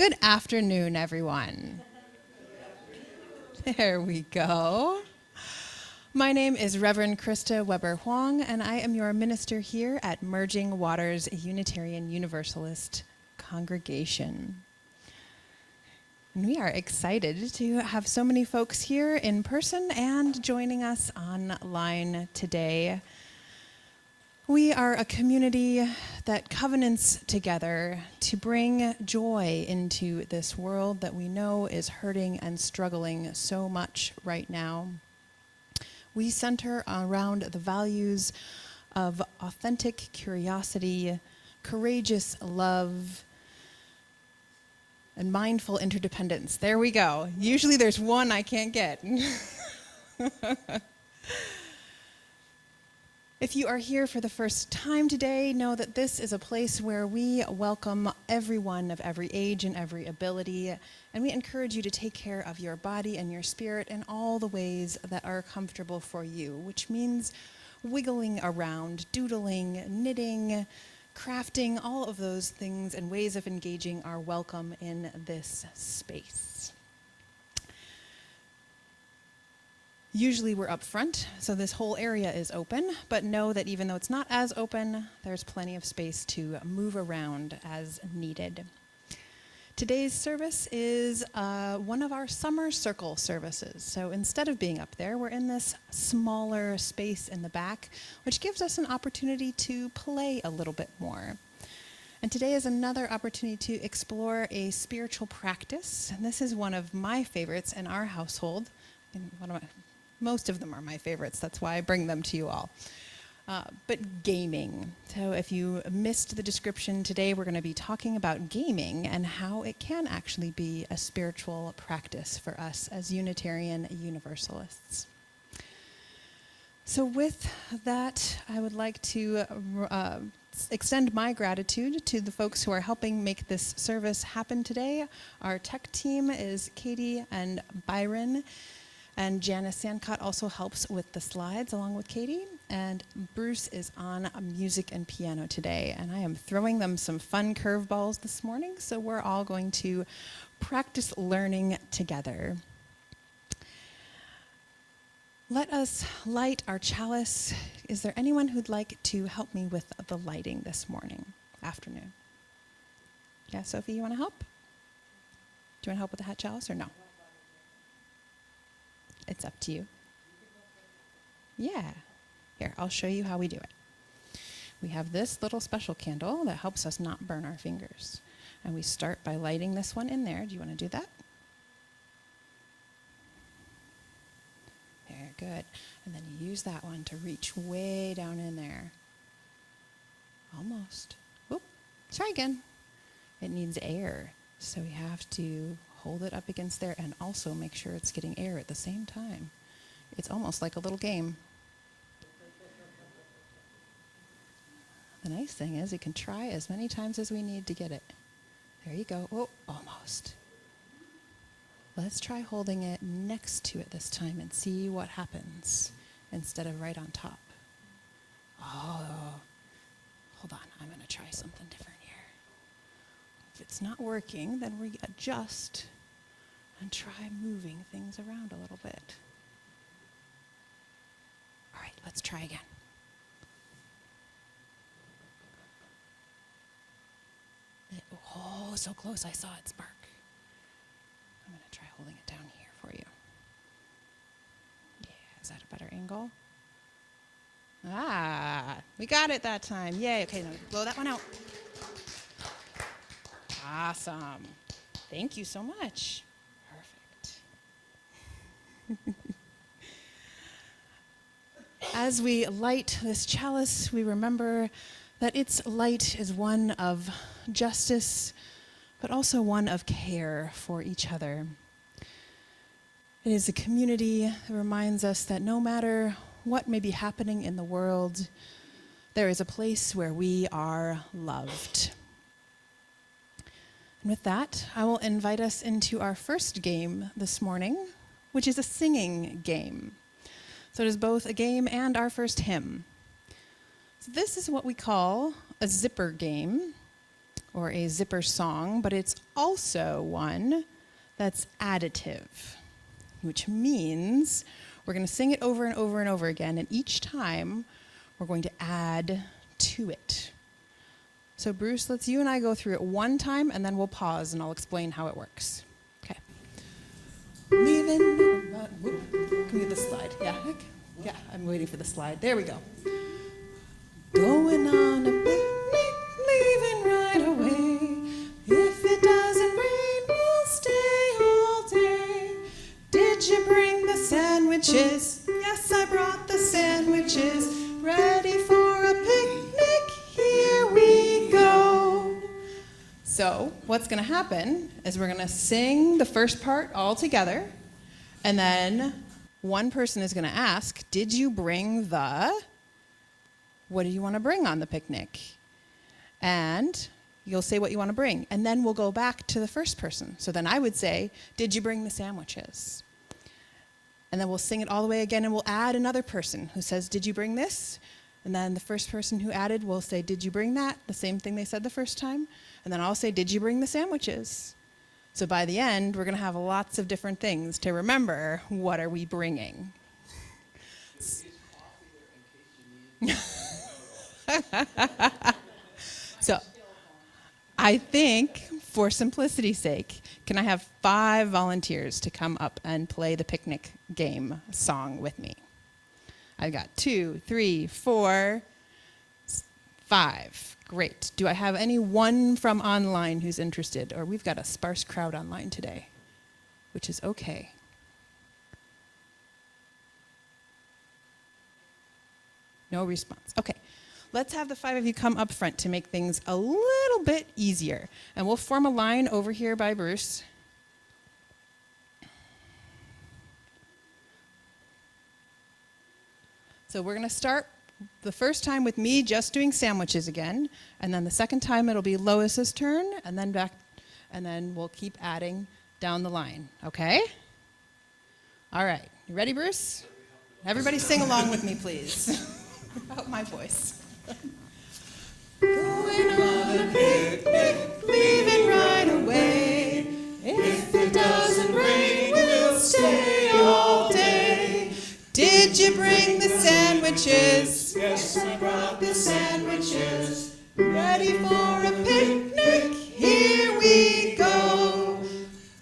Good afternoon, everyone. There we go. My name is Reverend Krista Weber Huang, and I am your minister here at Merging Waters Unitarian Universalist Congregation. And we are excited to have so many folks here in person and joining us online today. We are a community that covenants together to bring joy into this world that we know is hurting and struggling so much right now. We center around the values of authentic curiosity, courageous love, and mindful interdependence. There we go. Usually there's one I can't get. If you are here for the first time today, know that this is a place where we welcome everyone of every age and every ability, and we encourage you to take care of your body and your spirit in all the ways that are comfortable for you, which means wiggling around, doodling, knitting, crafting, all of those things and ways of engaging are welcome in this space. Usually we're up front, so this whole area is open, but know that even though it's not as open, there's plenty of space to move around as needed. Today's service is one of our summer circle services. So instead of being up there, we're in this smaller space in the back, which gives us an opportunity to play a little bit more. And today is another opportunity to explore a spiritual practice. And this is one of my favorites in our household. Most of them are my favorites. That's why I bring them to you all. But gaming. So if you missed the description today, we're going to be talking about gaming and how it can actually be a spiritual practice for us as Unitarian Universalists. So with that, I would like to extend my gratitude to the folks who are helping make this service happen today. Our tech team is Katie and Byron. And Janice Sancott also helps with the slides along with Katie. And Bruce is on music and piano today. And I am throwing them some fun curveballs this morning, so we're all going to practice learning together. Let us light our chalice. Is there anyone who'd like to help me with the lighting this afternoon? Yeah, Sophie, you want to help? Do you want to help with the hot chalice or no? It's up to you. Yeah. Here, I'll show you how we do it. We have this little special candle that helps us not burn our fingers. And we start by lighting this one in there. Do you want to do that? Very good. And then you use that one to reach way down in there. Almost. Whoop. Try again. It needs air. So we have to hold it up against there and also make sure it's getting air at the same time. It's almost like a little game. The nice thing is you can try as many times as we need to get it. There you go. Oh, almost. Let's try holding it next to it this time and see what happens instead of right on top. Oh, hold on. I'm going to try something different. If it's not working, then we adjust and try moving things around a little bit. All right, let's try again. Oh, so close, I saw it spark. I'm going to try holding it down here for you. Yeah, is that a better angle? Ah, we got it that time. Yay, okay, now blow that one out. Awesome. Thank you so much. Perfect. As we light this chalice, we remember that its light is one of justice, but also one of care for each other. It is a community that reminds us that no matter what may be happening in the world, there is a place where we are loved. And with that, I will invite us into our first game this morning, which is a singing game. So it is both a game and our first hymn. So this is what we call a zipper game, or a zipper song, but it's also one that's additive, which means we're going to sing it over and over and over again, and each time we're going to add to it. So Bruce, let's you and I go through it one time, and then we'll pause, and I'll explain how it works. Okay. Leaving, can we get the slide? Yeah, I'm waiting for the slide. There we go. Going on a picnic, leaving right away. If it doesn't rain, we'll stay all day. Did you bring the sandwiches? Yes, I brought the sandwiches. Ready for a picnic, here we go. So what's going to happen is we're going to sing the first part all together, and then one person is going to ask, did you bring what do you want to bring on the picnic? And you'll say what you want to bring, and then we'll go back to the first person. So then I would say, did you bring the sandwiches? And then we'll sing it all the way again, and we'll add another person who says, did you bring this? And then the first person who added will say, did you bring that? The same thing they said the first time. And then I'll say, did you bring the sandwiches? So by the end, we're going to have lots of different things to remember, what are we bringing? So I think, for simplicity's sake, can I have 5 volunteers to come up and play the picnic game song with me? I've got 2, 3, 4, 5. Great. Do I have anyone from online who's interested? Or we've got a sparse crowd online today, which is okay. No response. Okay. Let's have the 5 of you come up front to make things a little bit easier. And we'll form a line over here by Bruce. So we're going to start the first time with me just doing sandwiches again, and then the second time it'll be Lois's turn, and then back, and then we'll keep adding down the line, okay? All right, you ready, Bruce? Everybody sing along with me, please. About my voice. Going on a picnic, leaving right away. If it doesn't rain, we'll stay all day. Did you bring the sandwiches? Yes, I brought the sandwiches. Ready for a picnic? Here we go.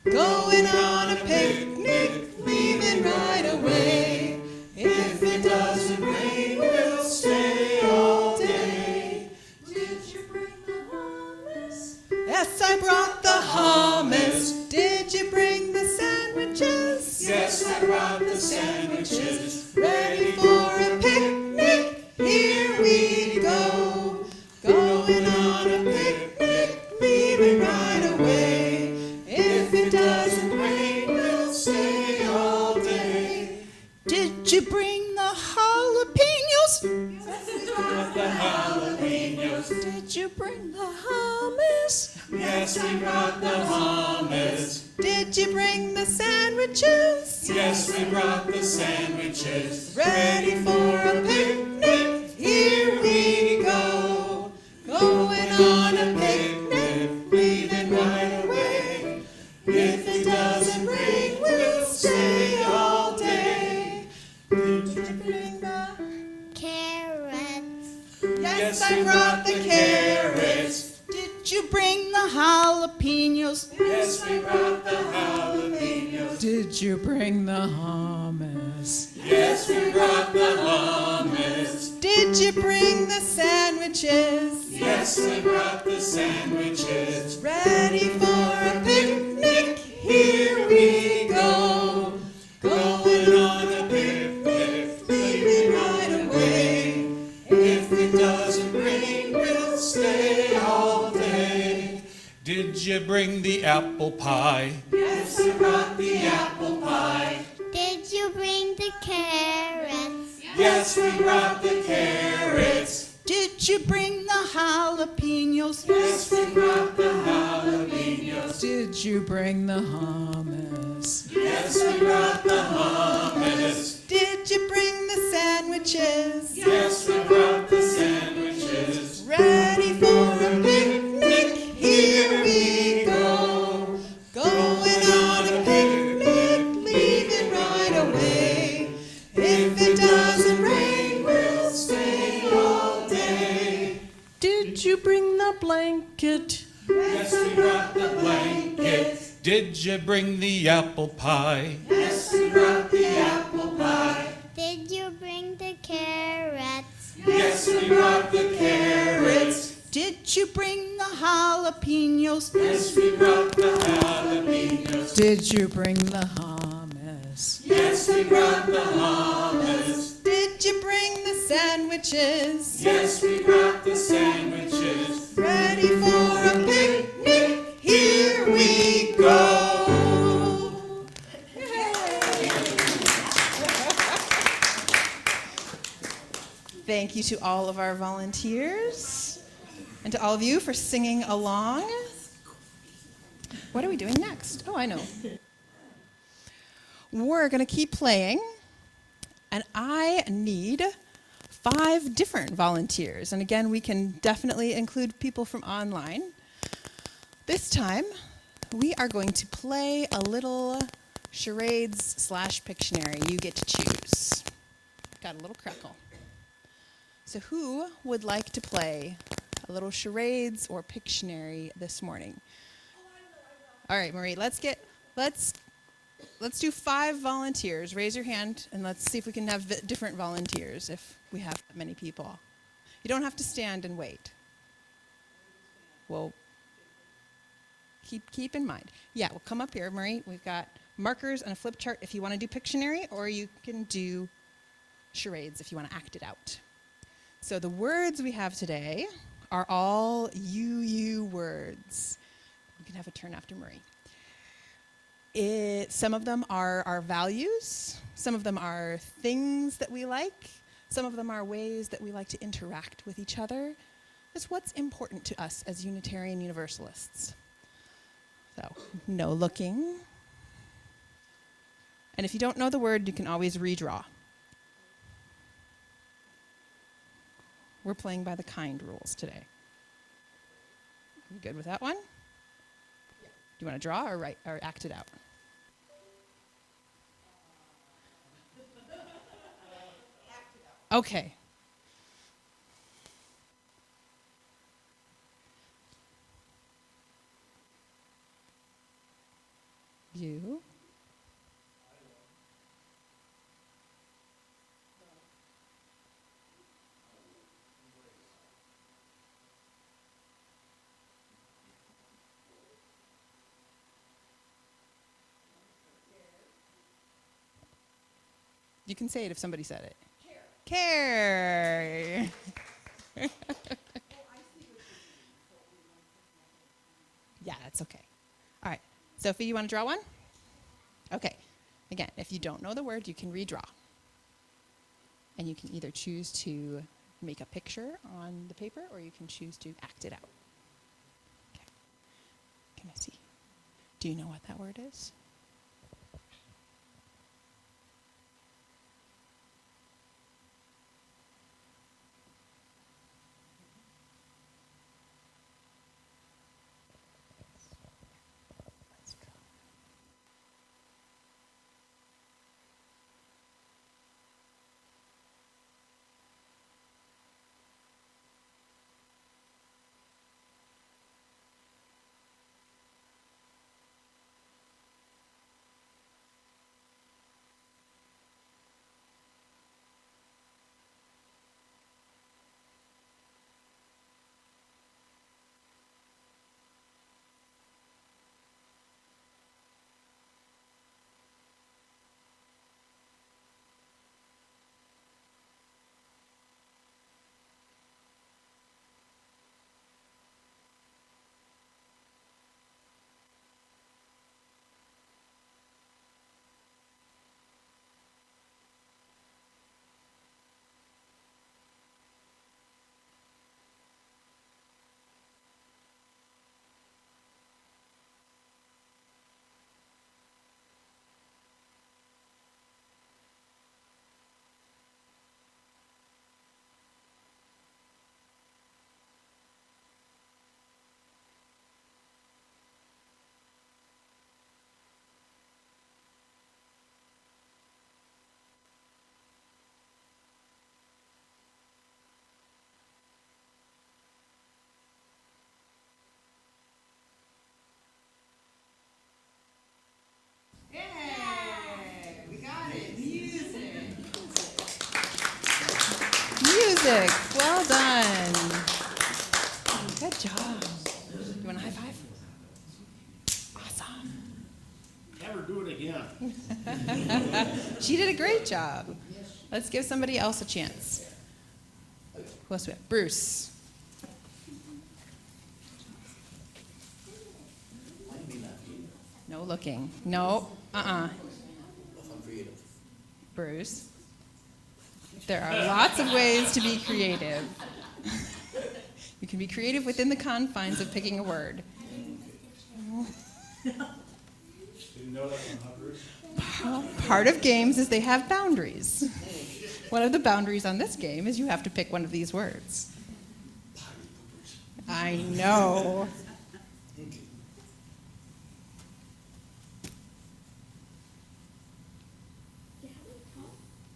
Going on a picnic, leaving right away. If it doesn't rain, we'll stay all day. Did you bring the hummus? Yes, I brought the hummus. Did you bring the sandwiches? Yes, I brought the sandwiches. Ready for a picnic? Here we go. Going on a picnic, leaving right away. If it doesn't rain, we'll stay all day. Did you bring the jalapenos? Yes, I brought the jalapenos. Did you bring the hummus? Yes, I brought the hummus. Did you bring the sandwiches? Yes, we brought the sandwiches. Ready for a picnic? Here we go. Going on a picnic, leaving right away. If it doesn't rain, we'll stay all day. Did you bring the carrots? Yes, I brought the carrots. Did you bring the jalapenos? Yes, we brought the jalapenos. Did you bring the hummus? Yes, we brought the hummus. Did you bring the sandwiches? Yes, we brought the sandwiches. Ready for a picnic? Here we go. Going on a picnic, leaving right away. If it doesn't rain, we'll stay all day. Did you bring the apple pie? Yes, I brought the apple pie. Did you bring the carrots? Yes, we brought the carrots. Did you bring the jalapenos? Yes, we brought the jalapenos. Did you bring the hummus? Yes, we brought the hummus. Did you bring the sandwiches? Yes, we brought the sandwiches. Ready for a picnic? Did you bring the apple pie? Did you bring the carrots? Yes, we brought the carrots. Did you bring the jalapenos? Yes, we brought the jalapenos. Did you bring the hummus? Yes, we brought the hummus. Did you bring the sandwiches? Yes, we brought the sandwiches. Ready for a picnic? Here we go. Thank you to all of our volunteers and to all of you for singing along. What are we doing next? Oh, I know. We're going to keep playing, and I need 5 different volunteers. And again, we can definitely include people from online. This time, we are going to play a little charades/Pictionary. You get to choose. Got a little crackle. So who would like to play a little charades or Pictionary this morning? All right, Marie, let's do 5 volunteers. Raise your hand, and let's see if we can have different volunteers if we have that many people. You don't have to stand and wait. Well, keep in mind. Yeah, we'll come up here, Marie. We've got markers and a flip chart if you want to do Pictionary, or you can do charades if you want to act it out. So the words we have today are all UU words. You can have a turn after Marie. Some of them are our values. Some of them are things that we like. Some of them are ways that we like to interact with each other. It's what's important to us as Unitarian Universalists. So, no looking. And if you don't know the word, you can always redraw. We're playing by the kind rules today. You good with that one? Do you want to draw or write or act it out? Okay. You. You can say it if somebody said it. Care. Yeah, it's okay. All right. Sophie, you want to draw one? Okay. Again, if you don't know the word, you can redraw. And you can either choose to make a picture on the paper, or you can choose to act it out. Okay. Can I see? Do you know what that word is? Let's go. Fantastic. Well done. Good job. You want a high five? Awesome. Never do it again. She did a great job. Let's give somebody else a chance. Who else do we have? Bruce. No looking. No. Bruce. There are lots of ways to be creative. You can be creative within the confines of picking a word. Didn't know that one, huh, Bruce? Part of games is they have boundaries. One of the boundaries on this game is you have to pick one of these words. I know.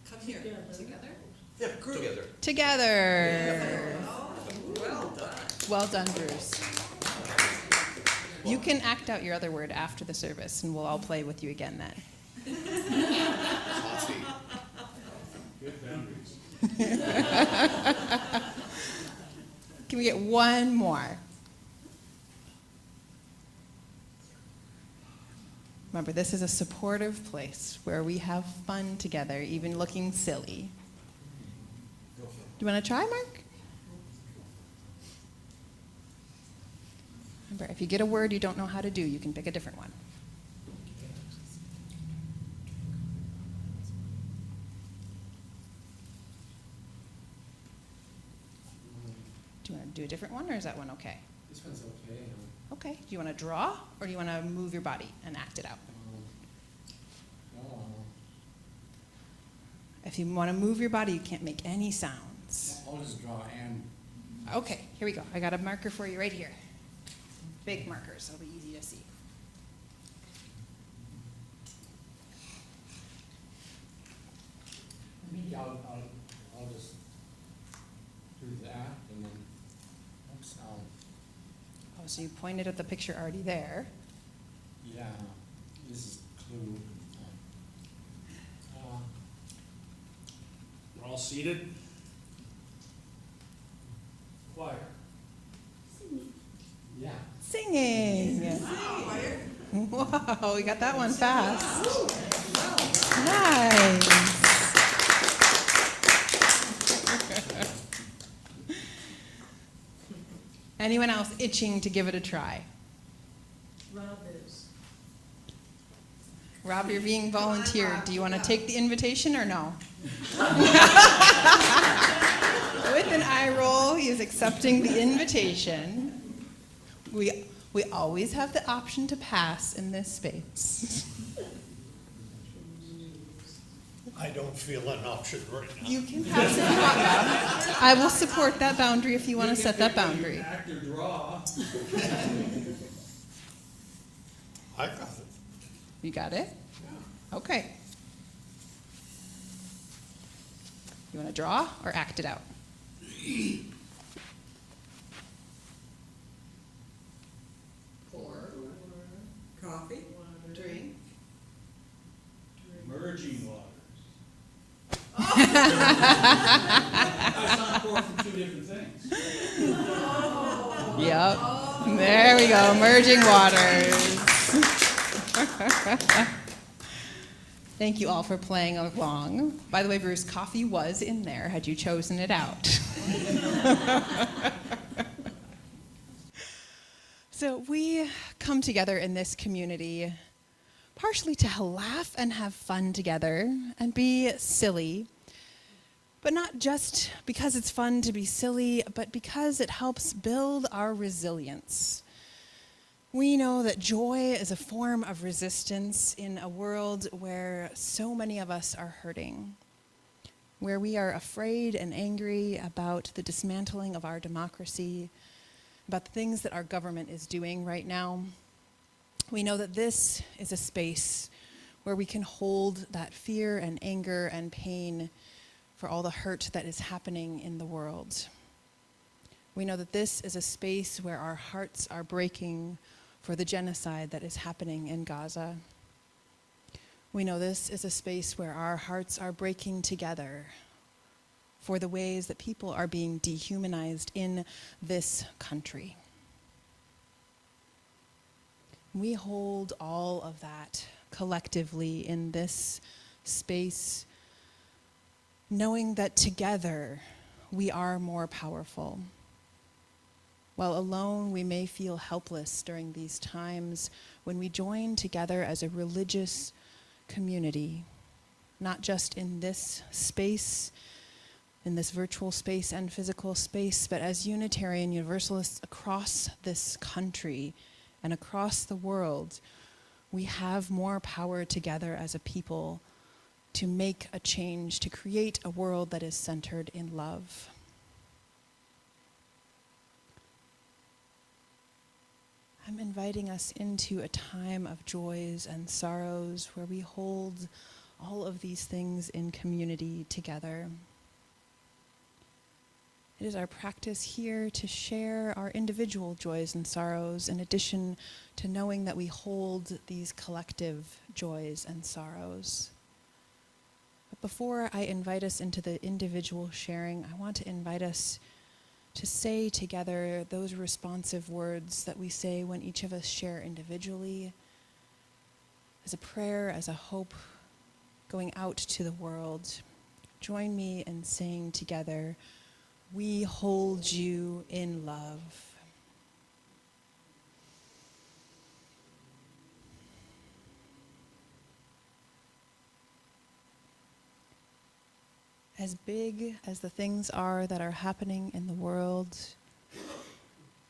Come here. Together? Yeah, together. Together. Well done. Well done, Bruce. You can act out your other word after the service, and we'll all play with you again then. Good boundaries. Can we get one more? Remember, this is a supportive place where we have fun together, even looking silly. Do you want to try, Mark? Remember, if you get a word you don't know how to do, you can pick a different one. Do you want to do a different one, or is that one okay? This one's okay. Okay. Do you want to draw, or do you want to move your body and act it out? No, If you want to move your body, you can't make any sounds. I'll just draw and Okay, here we go. I got a marker for you right here. Big markers, so it'll be easy to see. maybe I'll just do that and then, oops, Oh, so you pointed at the picture already there. yeah, this is clue. We're all seated. Choir. Yeah. Singing. Whoa, we got that one fast. Nice. Anyone else itching to give it a try? Rob is. Rob, you're being volunteered. Do you want to take the invitation or no? With an eye roll, he is accepting the invitation. We always have the option to pass in this space. I don't feel an option right now. You can pass if you want, Rob. I will support that boundary if you want to set that boundary. Act or draw. I got it. You got it? Okay. You want to draw or act it out? Pour. Coffee. Drink. Merging waters. That's not pour from two different things. Yep. There we go. Merging waters. Thank you all for playing along. By the way, Bruce, coffee was in there had you chosen it out. So we come together in this community partially to laugh and have fun together and be silly. But not just because it's fun to be silly, but because it helps build our resilience. We know that joy is a form of resistance in a world where so many of us are hurting, where we are afraid and angry about the dismantling of our democracy, about the things that our government is doing right now. We know that this is a space where we can hold that fear and anger and pain for all the hurt that is happening in the world. We know that this is a space where our hearts are breaking for the genocide that is happening in Gaza. We know this is a space where our hearts are breaking together for the ways that people are being dehumanized in this country. We hold all of that collectively in this space, knowing that together we are more powerful. While alone we may feel helpless during these times, when we join together as a religious community, not just in this space, in this virtual space and physical space, but as Unitarian Universalists across this country and across the world, we have more power together as a people to make a change, to create a world that is centered in love. I'm inviting us into a time of joys and sorrows where we hold all of these things in community together. It is our practice here to share our individual joys and sorrows in addition to knowing that we hold these collective joys and sorrows. But before I invite us into the individual sharing, I want to invite us to say together those responsive words that we say when each of us share individually, as a prayer, as a hope, going out to the world. Join me in saying together, "We hold you in love." As big as the things are that are happening in the world,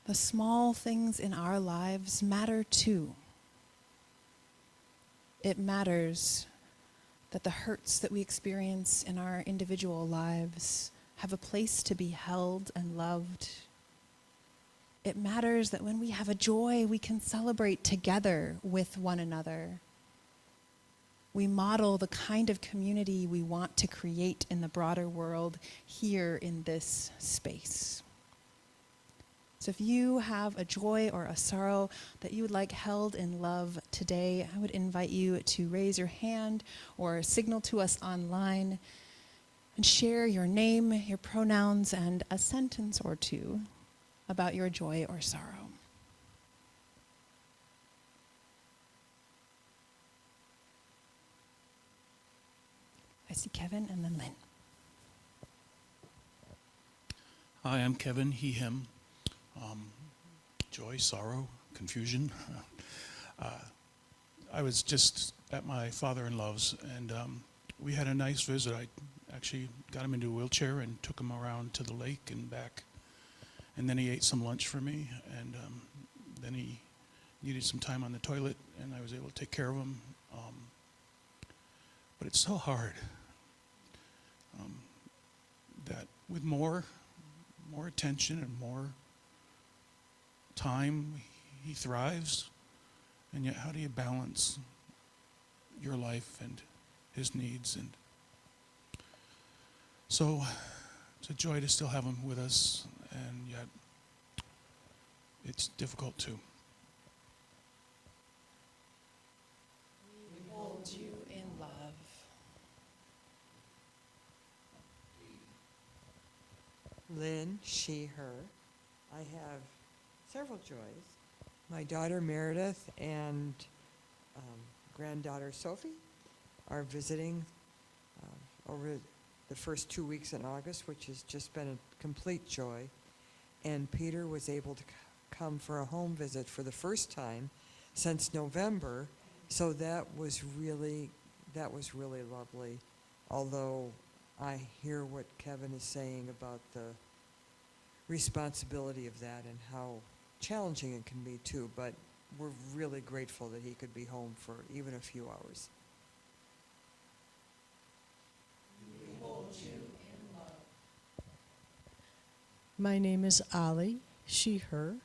the small things in our lives matter too. It matters that the hurts that we experience in our individual lives have a place to be held and loved. It matters that when we have a joy, we can celebrate together with one another. We model the kind of community we want to create in the broader world here in this space. So if you have a joy or a sorrow that you would like held in love today, I would invite you to raise your hand or signal to us online and share your name, your pronouns, and a sentence or two about your joy or sorrow. I see Kevin and then Lynn. Hi, I'm Kevin, he, him. Joy, sorrow, confusion. I was just at my father-in-law's, and we had a nice visit. I actually got him into a wheelchair and took him around to the lake and back. And then he ate some lunch for me, and then he needed some time on the toilet, and I was able to take care of him. But it's so hard that with more attention and more time, he thrives. And yet, how do you balance your life and his needs? And so it's a joy to still have him with us, and yet it's difficult too. We hold you in love. Lynn, she, her. I have several joys. My daughter Meredith and granddaughter Sophie are visiting over the first 2 weeks in August, which has just been a complete joy. And Peter was able to come for a home visit for the first time since November, so that was really lovely. Although I hear what Kevin is saying about the responsibility of that and how challenging it can be too, but we're really grateful that he could be home for even a few hours. My name is Ali, she, her.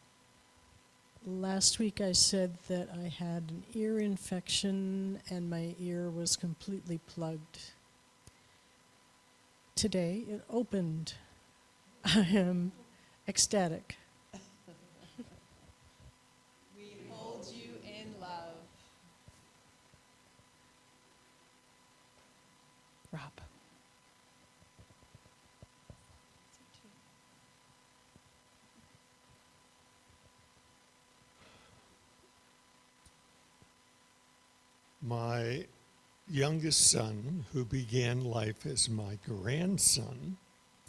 Last week I said that I had an ear infection and my ear was completely plugged. Today it opened. I am ecstatic. We hold you in love. Rob. My youngest son, who began life as my grandson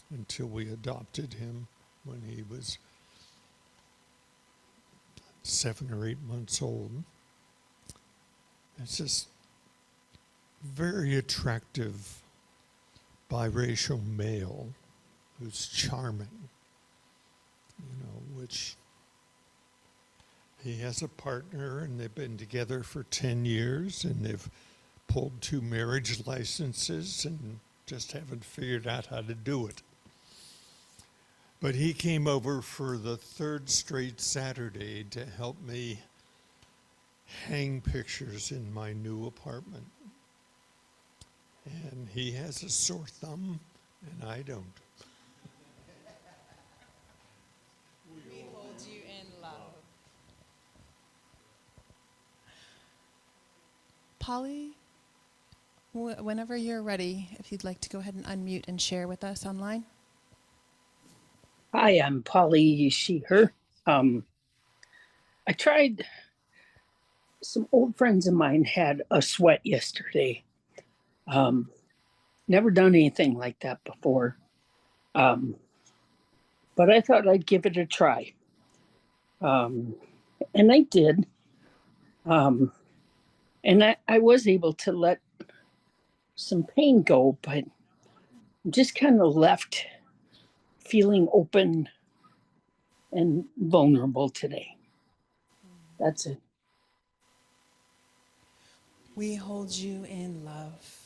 until we adopted him when he was 7 or 8 months old. It's just very attractive biracial male who's charming, which he has a partner and they've been together for 10 years and they've pulled 2 marriage licenses and just haven't figured out how to do it. But he came over for the 3rd straight Saturday to help me hang pictures in my new apartment. And he has a sore thumb, and I don't. We hold you in love. Polly, whenever you're ready, if you'd like to go ahead and unmute and share with us online. Hi, I'm Polly, she, her. I tried, some old friends of mine had a sweat yesterday. Never done anything like that before. But I thought I'd give it a try. And I did. And I was able to let some pain go, but just kind of left feeling open and vulnerable today. That's it. We hold you in love.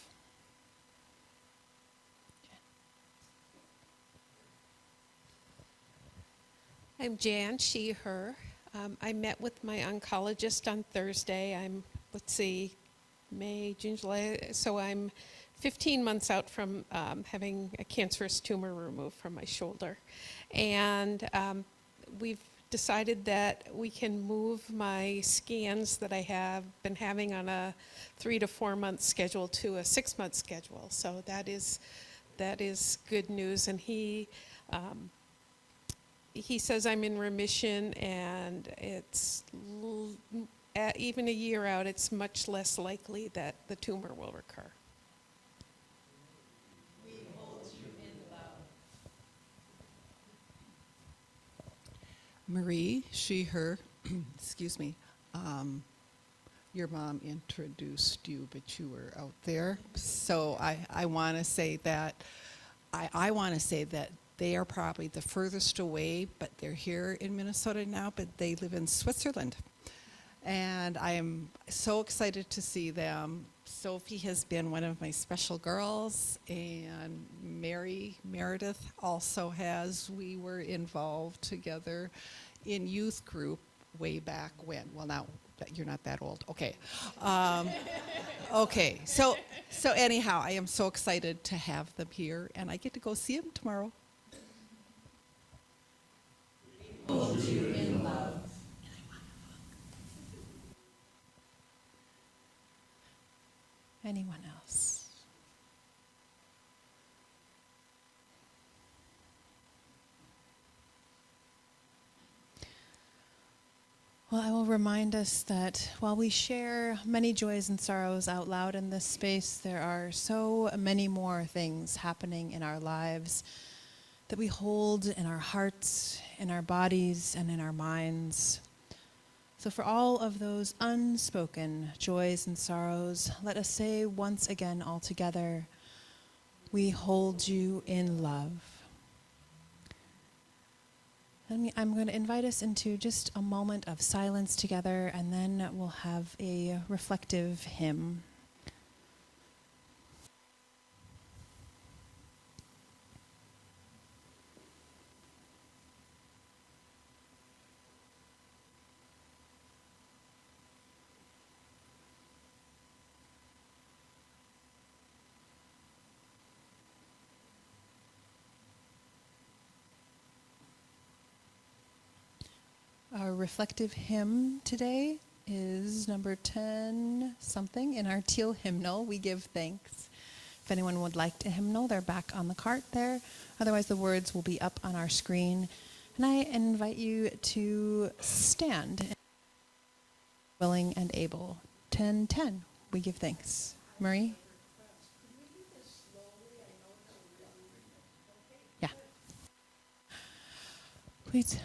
I'm Jan, she, her. I met with my oncologist on Thursday. I'm, May, June, July, so I'm 15 months out from having a cancerous tumor removed from my shoulder. And we've decided that we can move my scans that I have been having on a 3 to 4 month schedule to a 6-month schedule. So that is good news. And he says I'm in remission, and it's even a year out, it's much less likely that the tumor will recur. We hold you in love. Marie, she, her, excuse me. Your mom introduced you, but you were out there. So I want to say that, I want to say that they are probably the furthest away, but they're here in Minnesota now, but they live in Switzerland. And I am so excited to see them. Sophie has been one of my special girls, and Mary Meredith also has. We were involved together in youth group way back when. Well, now you're not that old. Okay. Okay. So anyhow, I am so excited to have them here, and I get to go see them tomorrow. Hold you in love. Anyone else? Well, I will remind us that while we share many joys and sorrows out loud in this space, there are so many more things happening in our lives that we hold in our hearts, in our bodies, and in our minds. So for all of those unspoken joys and sorrows, let us say once again all together, we hold you in love. I'm going to invite us into just a moment of silence together, and then we'll have a reflective hymn. Our reflective hymn today is number 10 something in our teal hymnal, We Give Thanks. If anyone would like a hymnal, they're back on the cart there. Otherwise, the words will be up on our screen. And I invite you to stand, willing and able. 10:10, we give thanks. Marie? Yeah. Please.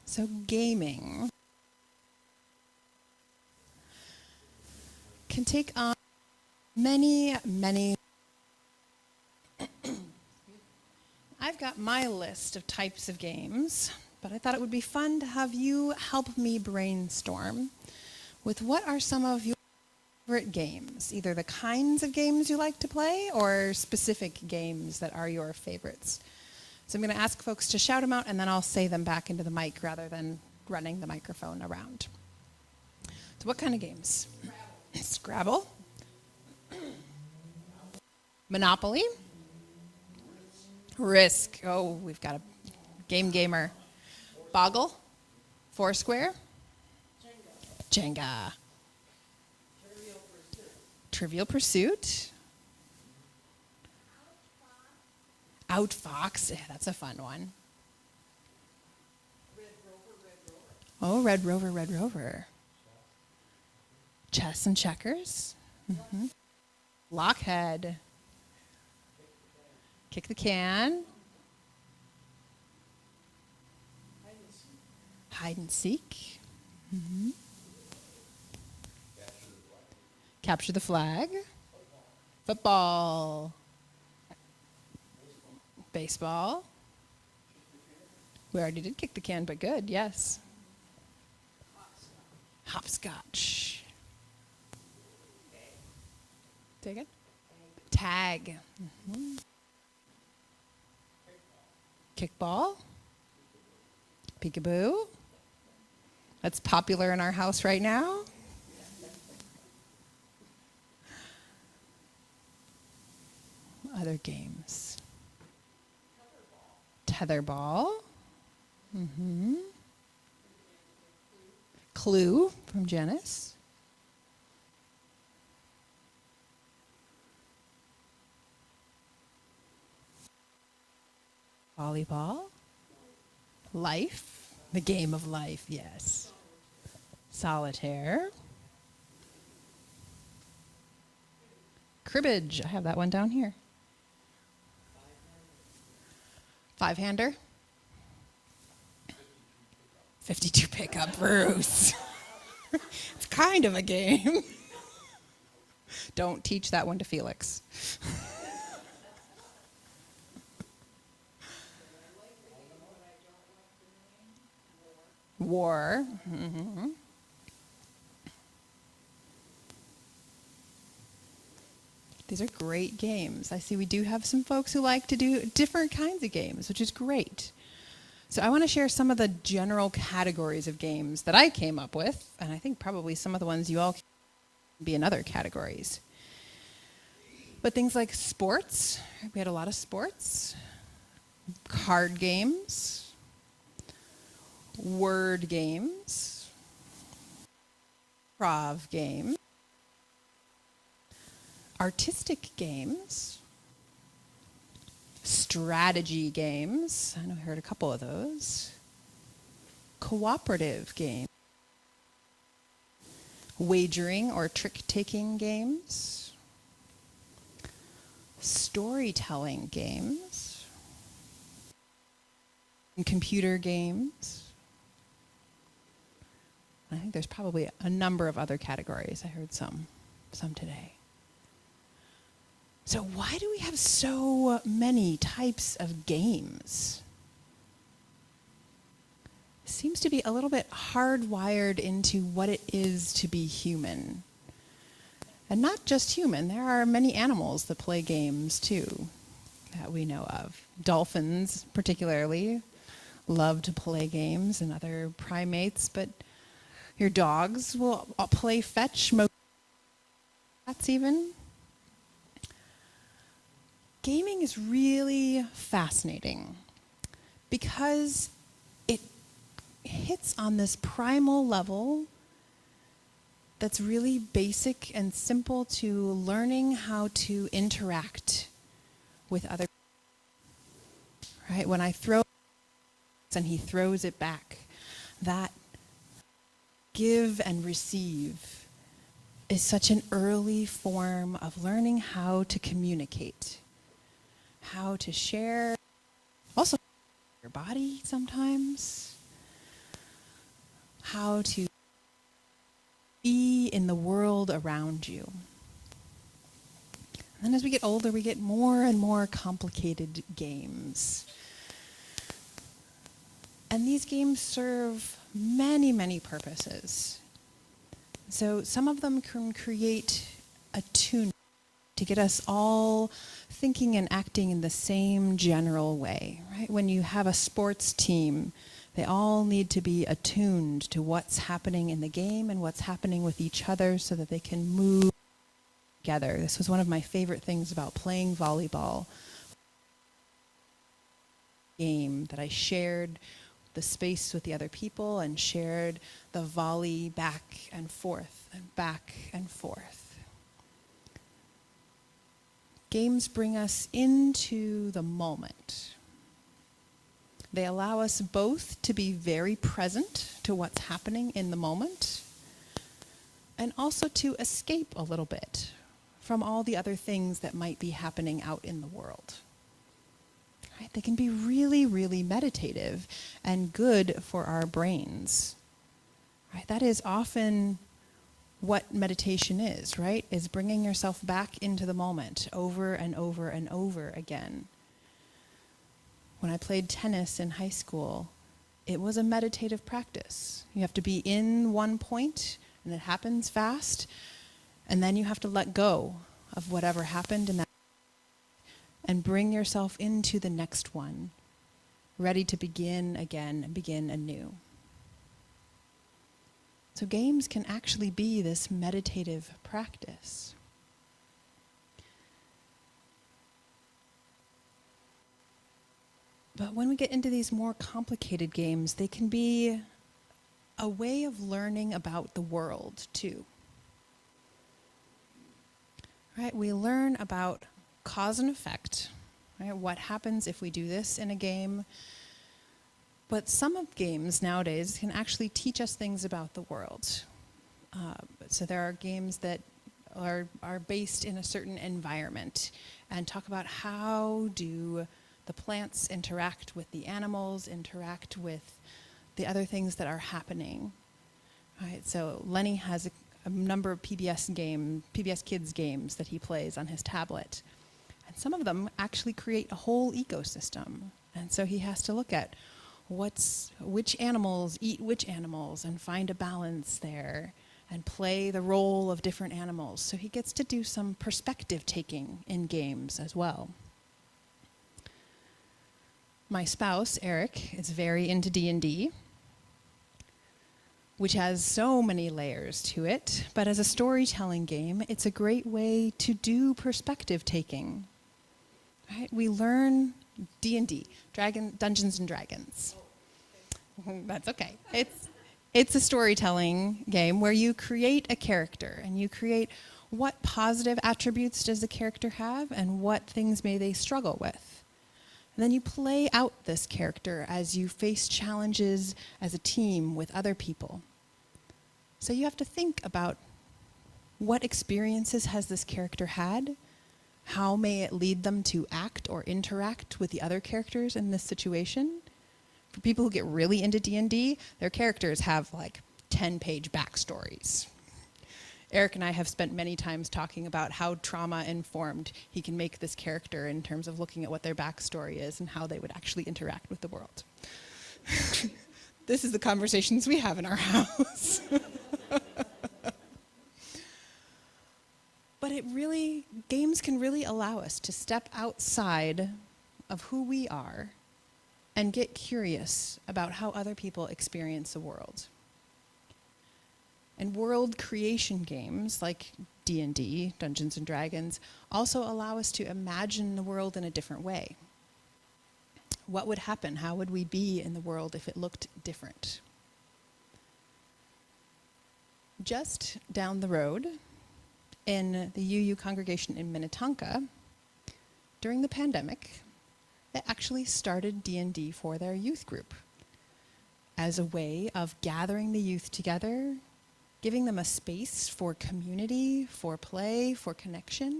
So gaming can take on many. I've got my list of types of games, but I thought it would be fun to have you help me brainstorm with what are some of your favorite games, either the kinds of games you like to play or specific games that are your favorites. So I'm going to ask folks to shout them out, and then I'll say them back into the mic rather than running the microphone around. So what kind of games? Scrabble. Monopoly. Risk. Oh, we've got a gamer. Boggle. Foursquare. Jenga. Trivial Pursuit. Outfox. Yeah, that's a fun one. Oh, Red Rover. Chess and checkers. Mm-hmm. Blockhead. Kick the can. Hide and seek. Mm-hmm. Capture the flag. Football. Baseball. We already did kick the can, but good, yes. Hopscotch. Take it. Tag. Mm-hmm. Kickball. Peekaboo. That's popular in our house right now. Other games. Tetherball. Mm-hmm. Clue from Janice. Volleyball. Life. The game of life, yes. Solitaire. Cribbage. I have that one down here. Five-hander. 52 pickup, Bruce. It's kind of a game. Don't teach that one to Felix. war. Mm-hmm. These are great games. I see we do have some folks who like to do different kinds of games, which is great. So I want to share some of the general categories of games that I came up with, and I think probably some of the ones you all can be in other categories. But things like sports, we had a lot of sports, card games, word games, improv games, artistic games, strategy games, I know I heard a couple of those, cooperative games, wagering or trick-taking games, storytelling games, and computer games. I think there's probably a number of other categories. I heard some today. So why do we have so many types of games? It seems to be a little bit hardwired into what it is to be human. And not just human, there are many animals that play games too, that we know of. Dolphins, particularly, love to play games, and other primates, but your dogs will play fetch, cats even. Gaming is really fascinating because it hits on this primal level that's really basic and simple to learning how to interact with other people. Right? When I throw and he throws it back, that give and receive is such an early form of learning how to communicate, how to share, also your body sometimes, how to be in the world around you. And then as we get older, we get more and more complicated games. And these games serve many, many purposes. So some of them can create a tune to get us all thinking and acting in the same general way, right? When you have a sports team, they all need to be attuned to what's happening in the game and what's happening with each other so that they can move together. This was one of my favorite things about playing volleyball. Game that I shared the space with the other people and shared the volley back and forth and back and forth. Games bring us into the moment. They allow us both to be very present to what's happening in the moment and also to escape a little bit from all the other things that might be happening out in the world. Right? They can be really, really meditative and good for our brains. Right? That is often what meditation is, right? Is bringing yourself back into the moment over and over and over again. When I played tennis in high school, it was a meditative practice. You have to be in one point, and it happens fast, and then you have to let go of whatever happened in that and bring yourself into the next one, ready to begin again and begin anew. So games can actually be this meditative practice. But when we get into these more complicated games, they can be a way of learning about the world too. Right? We learn about cause and effect, right? What happens if we do this in a game? But some of games nowadays can actually teach us things about the world. So there are games that are based in a certain environment and talk about how do the plants interact with the animals, interact with the other things that are happening. Right? So Lenny has a number of PBS Kids games that he plays on his tablet. And some of them actually create a whole ecosystem. And so he has to look at which animals eat which animals and find a balance there and play the role of different animals. So he gets to do some perspective taking in games as well. My spouse, Eric, is very into D&D, which has so many layers to it, but as a storytelling game, it's a great way to do perspective taking. Right? We learn D&D, Dungeons and Dragons. That's okay. It's a storytelling game where you create a character and you create what positive attributes does the character have and what things may they struggle with. And then you play out this character as you face challenges as a team with other people. So you have to think about what experiences has this character had, how may it lead them to act or interact with the other characters in this situation. For people who get really into D&D, their characters have like 10-page backstories. Eric and I have spent many times talking about how trauma-informed he can make this character in terms of looking at what their backstory is and how they would actually interact with the world. This is the conversations we have in our house. But games can really allow us to step outside of who we are and get curious about how other people experience the world. And world creation games like D&D, Dungeons and Dragons, also allow us to imagine the world in a different way. What would happen? How would we be in the world if it looked different? Just down the road, in the UU congregation in Minnetonka, during the pandemic, they actually started D&D for their youth group as a way of gathering the youth together, giving them a space for community, for play, for connection.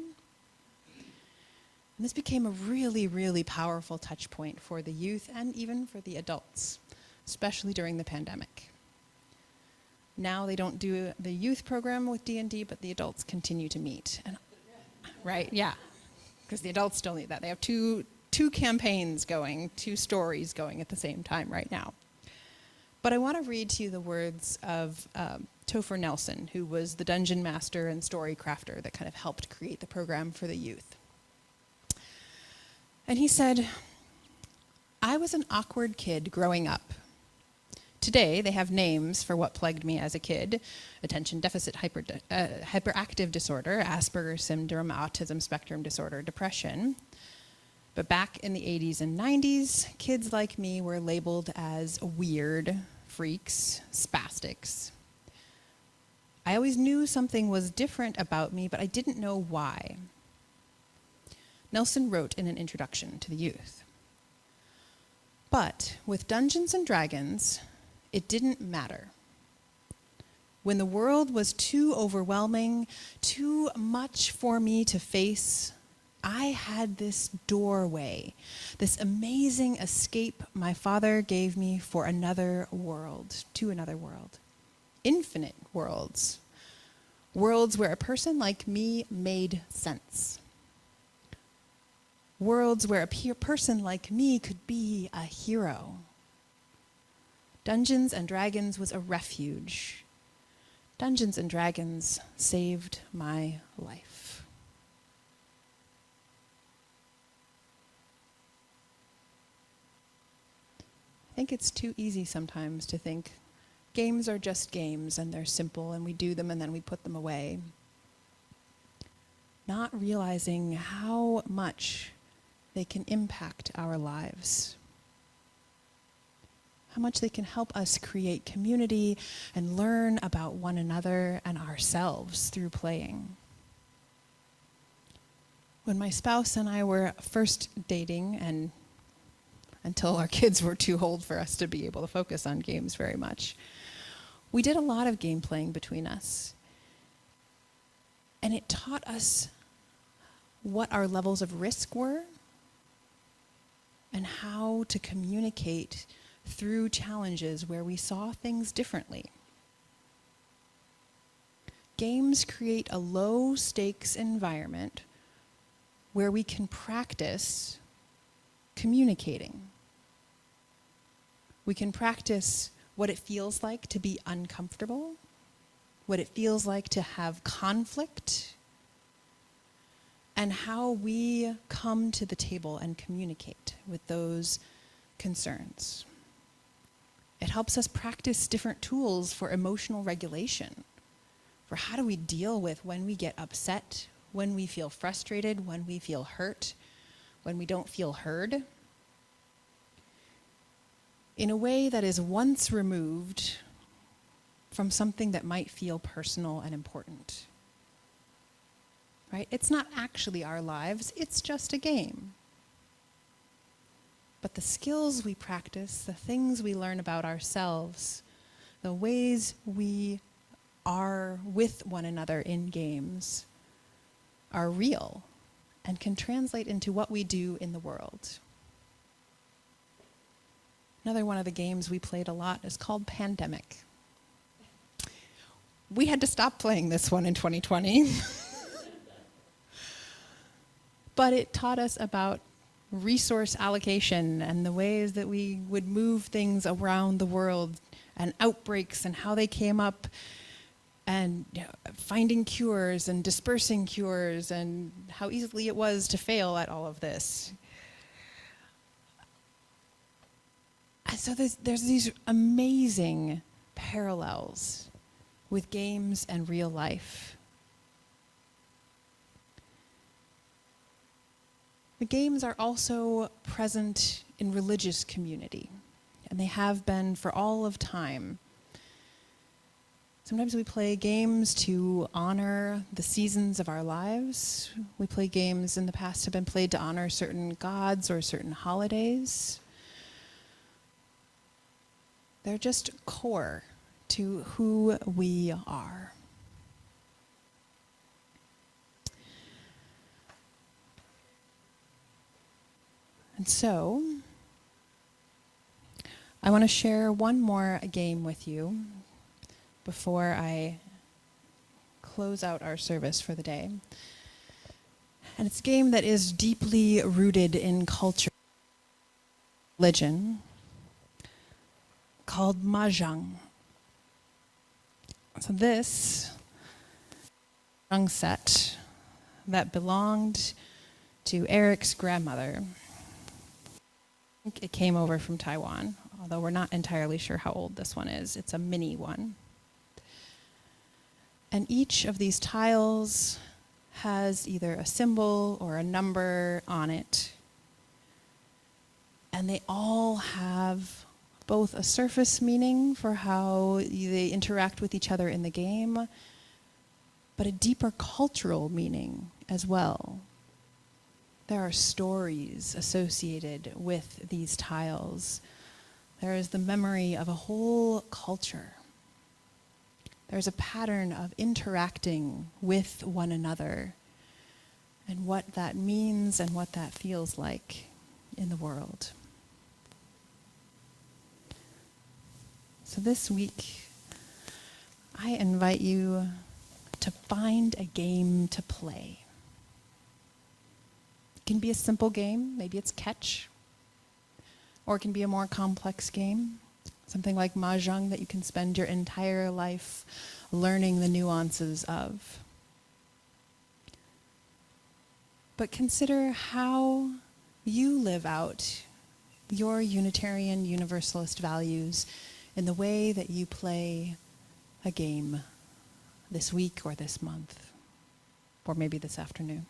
And this became a really, really powerful touch point for the youth and even for the adults, especially during the pandemic. Now they don't do the youth program with D&D, but the adults continue to meet. Right, yeah, because the adults still need that. They have two campaigns going, 2 stories going at the same time right now. But I want to read to you the words of Topher Nelson, who was the dungeon master and story crafter that kind of helped create the program for the youth. And he said, "I was an awkward kid growing up. Today, they have names for what plagued me as a kid: attention deficit hyperactive disorder, Asperger's syndrome, autism spectrum disorder, depression. But back in the 80s and 90s, kids like me were labeled as weird, freaks, spastics. I always knew something was different about me, but I didn't know why." Nelson wrote in an introduction to the youth, "But with Dungeons and Dragons, it didn't matter. When the world was too overwhelming, too much for me to face, I had this doorway, this amazing escape my father gave me for another world, to another world. Infinite worlds. Worlds where a person like me made sense. Worlds where a person like me could be a hero. Dungeons and Dragons was a refuge. Dungeons and Dragons saved my life." I think it's too easy sometimes to think games are just games and they're simple and we do them and then we put them away. Not realizing how much they can impact our lives. How much they can help us create community and learn about one another and ourselves through playing. When my spouse and I were first dating, and until our kids were too old for us to be able to focus on games very much, we did a lot of game playing between us. And it taught us what our levels of risk were and how to communicate through challenges where we saw things differently. Games create a low-stakes environment where we can practice communicating. We can practice what it feels like to be uncomfortable, what it feels like to have conflict, and how we come to the table and communicate with those concerns. It helps us practice different tools for emotional regulation, for how do we deal with when we get upset, when we feel frustrated, when we feel hurt, when we don't feel heard, in a way that is once removed from something that might feel personal and important. Right? It's not actually our lives, it's just a game. But the skills we practice, the things we learn about ourselves, the ways we are with one another in games are real and can translate into what we do in the world. Another one of the games we played a lot is called Pandemic. We had to stop playing this one in 2020. But it taught us about resource allocation and the ways that we would move things around the world and outbreaks and how they came up and finding cures and dispersing cures and how easily it was to fail at all of this. And so there's these amazing parallels with games and real life. The games are also present in religious community, and they have been for all of time. Sometimes we play games to honor the seasons of our lives. We play games in the past have been played to honor certain gods or certain holidays. They're just core to who we are. And so, I want to share one more game with you before I close out our service for the day. And it's a game that is deeply rooted in culture, religion, called Mahjong. So this Mahjong set that belonged to Eric's grandmother. I think it came over from Taiwan, although we're not entirely sure how old this one is. It's a mini one. And each of these tiles has either a symbol or a number on it. And they all have both a surface meaning for how they interact with each other in the game, but a deeper cultural meaning as well. There are stories associated with these tiles. There is the memory of a whole culture. There's a pattern of interacting with one another and what that means and what that feels like in the world. So this week, I invite you to find a game to play. It can be a simple game, maybe it's catch, or it can be a more complex game, something like Mahjong that you can spend your entire life learning the nuances of. But consider how you live out your Unitarian Universalist values in the way that you play a game this week or this month, or maybe this afternoon.